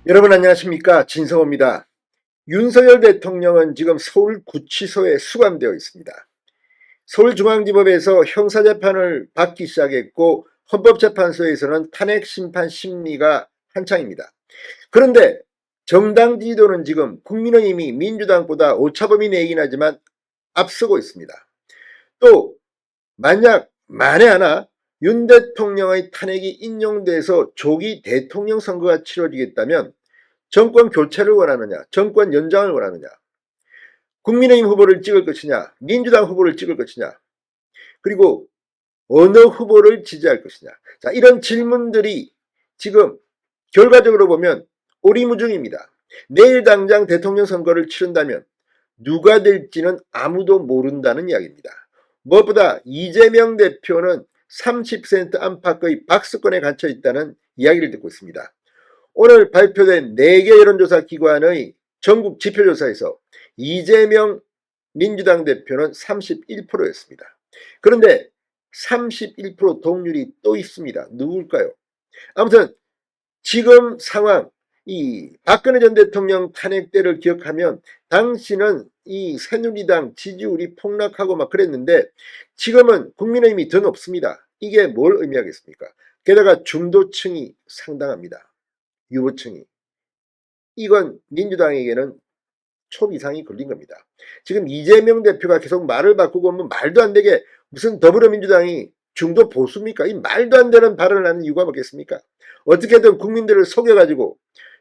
여러분 안녕하십니까, 진성호입니다. 윤석열 대통령은 지금 서울구치소에 수감되어 있습니다. 서울중앙지법에서 형사재판을 받기 시작했고 헌법재판소에서는 탄핵심판 심리가 한창입니다. 그런데 정당 지도는 지금 국민의힘이 민주당보다 오차범위 내긴 하지만 앞서고 있습니다. 또 만에 하나 윤 대통령의 탄핵이 인용돼서 조기 대통령 선거가 치러지겠다면 정권 교체를 원하느냐, 정권 연장을 원하느냐, 국민의힘 후보를 찍을 것이냐, 민주당 후보를 찍을 것이냐, 그리고 어느 후보를 지지할 것이냐. 자, 이런 질문들이 지금 결과적으로 보면 오리무중입니다. 내일 당장 대통령 선거를 치른다면 누가 될지는 아무도 모른다는 이야기입니다. 무엇보다 이재명 대표는 30% 안팎의 박스권에 갇혀 있다는 이야기를 듣고 있습니다. 오늘 발표된 4개 여론조사 기관의 전국 지표조사에서 이재명 민주당 대표는 31%였습니다. 그런데 31% 동률이 또 있습니다. 누굴까요? 아무튼 지금 상황, 이 박근혜 전 대통령 탄핵 때를 기억하면 당시는 이 새누리당 지지율이 폭락하고 막 그랬는데 지금은 국민의힘이 더 높습니다. 이게 뭘 의미하겠습니까? 게다가 중도층이 상당합니다. 유보층이. 이건 민주당에게는 초비상이 걸린 겁니다. 지금 이재명 대표가 계속 말을 바꾸고 뭐 말도 안 되게 무슨 더불어민주당이 중도 보수입니까? 이 말도 안 되는 발언을 하는 이유가 뭐겠습니까? 어떻게든 국민들을 속여가지고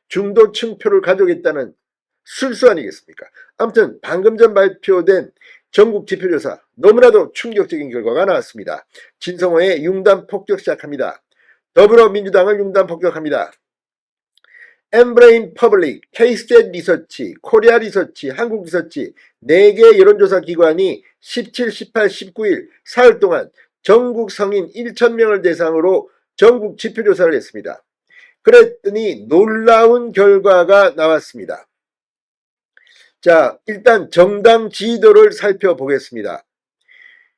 중도층 표를 가져오겠다는 술수 아니겠습니까? 아무튼 방금 전 발표된 전국 지표조사 너무나도 충격적인 결과가 나왔습니다. 진성호의 융단 폭격 시작합니다. 더불어민주당을 융단 폭격합니다. 엠브레인 퍼블릭, K-스탯 리서치, 코리아 리서치, 한국 리서치 4개 여론조사 기관이 17, 18, 19일 사흘 동안 전국 성인 1,000명을 대상으로 전국 지표조사를 했습니다. 그랬더니 놀라운 결과가 나왔습니다. 자, 일단 정당 지지도를 살펴보겠습니다.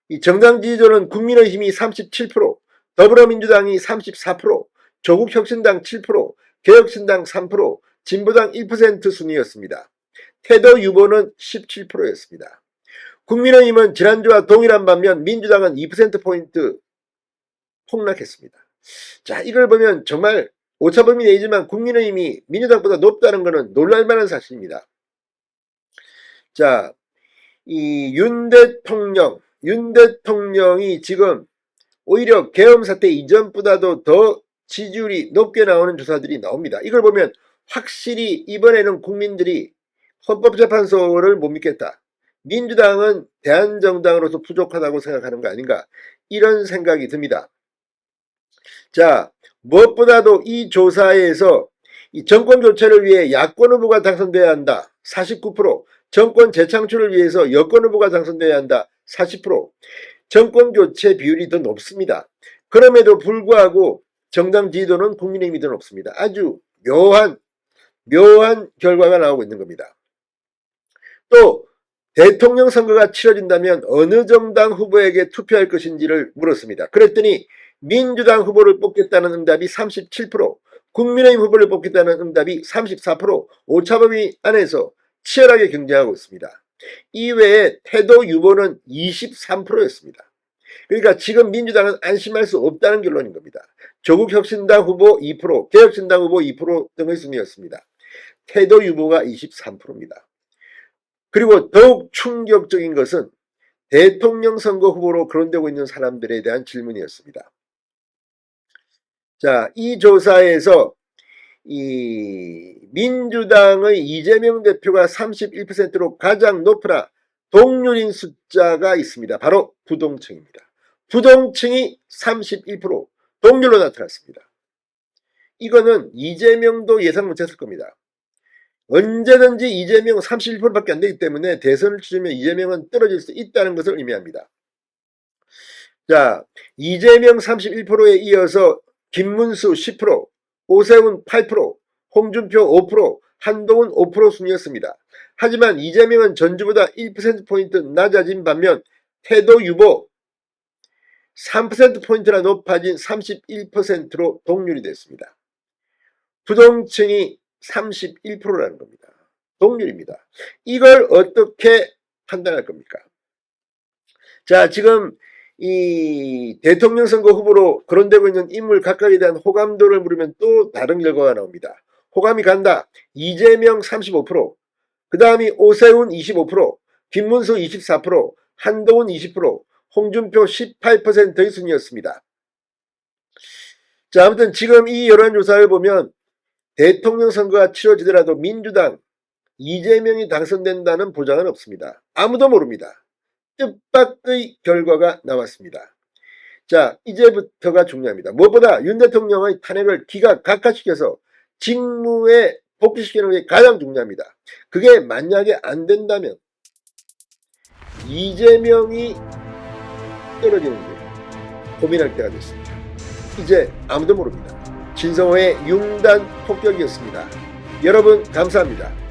이 정당 지지도는 국민의힘이 37%, 더불어민주당이 34%, 조국혁신당 7%, 개혁신당 3%, 진보당 1% 순이었습니다. 태도 유보는 17%였습니다. 국민의힘은 지난주와 동일한 반면 민주당은 2%포인트 폭락했습니다. 자, 이걸 보면 정말 오차범위 내지만 국민의힘이 민주당보다 높다는 것은 놀랄만한 사실입니다. 자, 이 윤 대통령이 지금 오히려 계엄 사태 이전보다도 더 지지율이 높게 나오는 조사들이 나옵니다. 이걸 보면 확실히 이번에는 국민들이 헌법재판소를 못 믿겠다. 민주당은 대한정당으로서 부족하다고 생각하는 거 아닌가. 이런 생각이 듭니다. 자, 무엇보다도 이 조사에서 이 정권 교체를 위해 야권 후보가 당선돼야 한다. 49%. 정권 재창출을 위해서 여권 후보가 당선돼야 한다. 40%. 정권 교체 비율이 더 높습니다. 그럼에도 불구하고 정당 지지도는 국민의힘이 더 높습니다. 아주 묘한 결과가 나오고 있는 겁니다. 또 대통령 선거가 치러진다면 어느 정당 후보에게 투표할 것인지를 물었습니다. 그랬더니 민주당 후보를 뽑겠다는 응답이 37%, 국민의힘 후보를 뽑겠다는 응답이 34%, 오차범위 안에서 치열하게 경쟁하고 있습니다. 이외에 태도 유보는 23%였습니다. 그러니까 지금 민주당은 안심할 수 없다는 결론인 겁니다. 조국혁신당 후보 2%, 개혁신당 후보 2% 등의 순이었습니다. 태도 유보가 23%입니다. 그리고 더욱 충격적인 것은 대통령 선거 후보로 거론되고 있는 사람들에 대한 질문이었습니다. 자, 이 조사에서 이 민주당의 이재명 대표가 31%로 가장 높으나 동률인 숫자가 있습니다. 바로 부동층입니다. 부동층이 31% 동률로 나타났습니다. 이거는 이재명도 예상 못했을 겁니다. 언제든지 이재명은 31%밖에 안 되기 때문에 대선을 치르면 이재명은 떨어질 수 있다는 것을 의미합니다. 자, 이재명 31%에 이어서 김문수 10%, 오세훈 8%, 홍준표 5%, 한동훈 5% 순이었습니다. 하지만 이재명은 전주보다 1%포인트 낮아진 반면 태도 유보 3%포인트나 높아진 31%로 동률이 됐습니다. 부동층이 31%라는 겁니다. 동률입니다. 이걸 어떻게 판단할 겁니까? 자, 지금 이 대통령 선거 후보로 거론되고 있는 인물 각각에 대한 호감도를 물으면 또 다른 결과가 나옵니다. 호감이 간다. 이재명 35%, 그 다음이 오세훈 25%, 김문수 24%, 한동훈 20%, 홍준표 18%의 순이었습니다. 자, 아무튼 지금 이 여론조사를 보면 대통령 선거가 치러지더라도 민주당 이재명이 당선된다는 보장은 없습니다. 아무도 모릅니다. 뜻밖의 결과가 나왔습니다. 자, 이제부터가 중요합니다. 무엇보다 윤 대통령의 탄핵을 기각시켜서 직무에 복귀시키는 게 가장 중요합니다. 그게 만약에 안 된다면 이재명이 떨어지는 게 고민할 때가 됐습니다. 이제 아무도 모릅니다. 진성호의 융단 폭격이었습니다. 여러분 감사합니다.